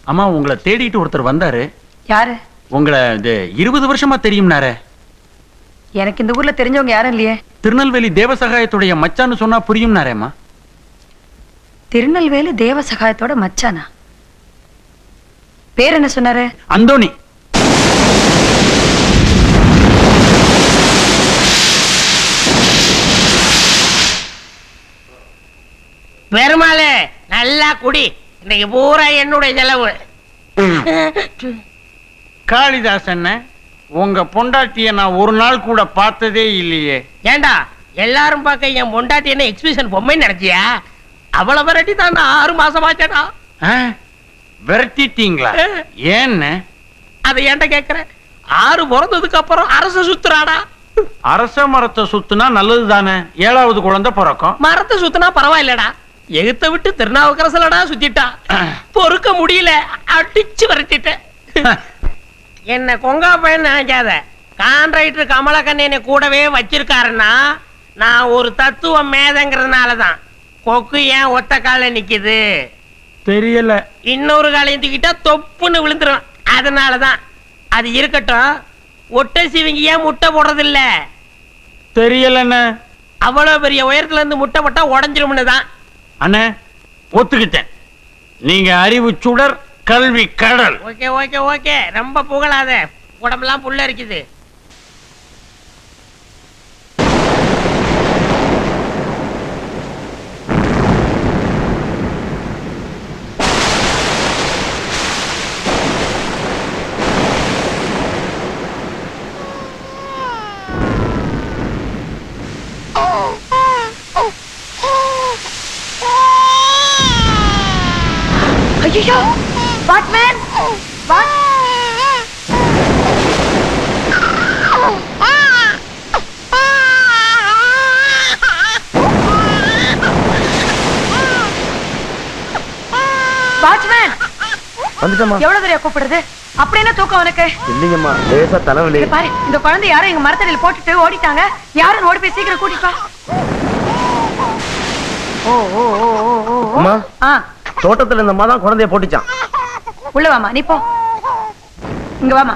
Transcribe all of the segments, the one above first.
அம்மா உங்களை தேடிட்டு ஒருத்தர் வந்தாரு. யாரு? உங்களை 20 வருஷமா தெரியும்னாரே. எனக்கு இந்த ஊர்ல தெரிஞ்சவங்க யாரும் இல்லையே. திருநெல்வேலி தேவசகாயத்துடைய மச்சான்னு சொன்னா புரியும்னாரேம்மா. திருநெல்வேலி தேவசகாயத்தோட மச்சானா? பேர் என்ன சொன்னாரு? அந்தோணி. பெருமாளே நல்லா குடி, இன்னைக்கு பூரா என்னுடைய செலவு. காளிதாசன், உங்க பொண்டாட்டிய நான் ஒரு நாள் கூட பார்த்ததே இல்லையே. ஏண்டா எல்லாரும் பார்க்க என் பொண்டாட்டி என்ன எக்ஸிபிஷன் பொம்மை நினைச்சியா? அவ்வளவு விரட்டி தான் 6 மாசமாச்சடா. விரட்டிட்டீங்களா? ஏன்னு அதை ஏன்டா கேக்குற? 6 பிறந்ததுக்கு அப்புறம் அரச சுத்துறாடா. அரச மரத்தை சுத்துனா நல்லது தானே, 7வது குழந்தை பிறக்கும். மரத்தை சுத்தினா பரவாயில்லடா, எகுத்த விட்டு திருநாவுக்கரசலடா சுத்திட்டா. பொறுக்க முடியல, அடிச்சு விரட்டிட்டேன். என்ன கொங்கா பையன் நினைக்காத. கான்ட்ராக்டர் கமலக்கண்ணனை கூடவே வச்சிருக்காருன்னா நான் ஒரு தத்துவ மேதங்கிறதுனாலதான். கொக்கு ஏன் ஒத்த கால நிக்குது தெரியல. இன்னொரு காலையும் தூக்கிட்டா தொப்புன்னு விழுந்துரும், அதனாலதான். அது இருக்கட்டும், ஒட்டை சிவங்க ஏன் முட்டை போடுறது இல்ல? தெரியலண்ணே. அவ்வளவு பெரிய உயரத்துல இருந்து முட்டை போட்டா உடஞ்சிரும்னு தான். அண்ணே ஒத்துக்கிட்டேன். நீங்க அறிவு சுடர், கல்வி கடல். ஓகே ஓகே ஓகே, ரொம்ப புகழாத, உடம்பெல்லாம் புல்ல இருக்குது. ஐயோ, வாட்மேன்! வாட்மேன்! வந்துட்டமா? எவ்வளவு தடவை கூப்பிடுறது? அப்படி என்ன தூக்கம் உனக்கு? இல்லைங்கம்மா, லேசா தலைவலி. பாரு, இந்த குழந்தை யாரும் எங்க மரத்தடியில் போட்டுட்டு ஓடிட்டாங்க. யாரும் ஓடி போய் சீக்கிரம் கூட்டிட்டு வா. ஓ ஓ ஓ ஓ ஓ. அம்மா, ஆ, தோட்டத்துல இந்த அம்மா தான் குழந்தைய போட்டுச்சான். உள்ள வாமா, நீ போ. இங்க வாமா.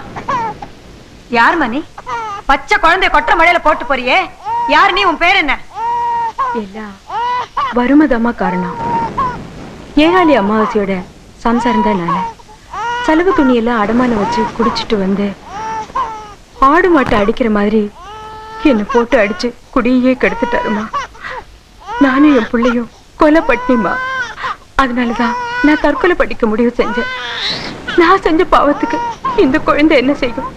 யாருமா நீ? பச்சை குழந்தைய கொற்ற மழையில போட்டு போறியே, யாரு நீ? உன் பேர் என்ன? எல்லாம் வருமதமா காரணம். ஏகாலி அமாவாசையோட சம்சாரம் தான் நானு. செலவு துணியெல்லாம் அடமானம் வச்சு குடிச்சிட்டு வந்து ஆடு மாட்டை அடிக்கிற மாதிரி என்னை போட்டு அடிச்சு குடியே கெடுத்துட்டாருமா. நானும் என் பிள்ளையும் கொலை பட்டினிமா. அதனாலதான் நான் தற்கொலை படிக்க முடிவு செஞ்சேன். நான் செஞ்ச பாவத்துக்கு இந்த குழந்தை என்ன செய்யும்?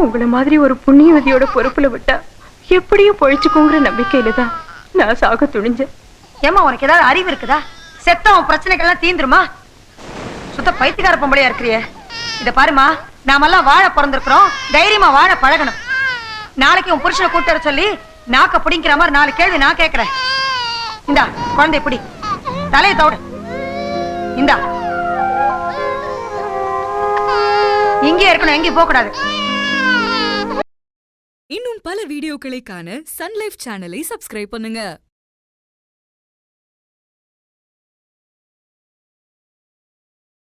உங்களை மாதிரி ஒரு புண்ணியவதியோட பொறுப்புல விட்டா எப்படியும் பொழிச்சுக்கோங்கிற நம்பிக்கையில தான் நான் சாக துணிஞ்சேன். ஏமா, உனக்கு ஏதாவது அறிவு இருக்குதா? செத்தவன் பிரச்சனைகள்லாம் தீந்துருமா? சுத்த பைத்தியக்கார பொம்பளையா இருக்கிறியே. இத பாருமா, நாமெல்லாம் வாழ பிறந்திருக்கிறோம், தைரியமா வாழ பழகணும். நாளைக்கு உன் புருஷனை கூட்டு வர சொல்லி நாக்க பிடிங்கிற மாதிரி 4 கேள்வி நான் கேட்கிறேன். இந்தா குழந்தை பிடி, தலையை தோடு. இந்தா, இங்கே இருக்கணும், எங்கேயும் போக கூடாது. இன்னும் பல வீடியோக்களை காண சன் லைஃப் சேனலை சப்ஸ்கிரைப் பண்ணுங்க.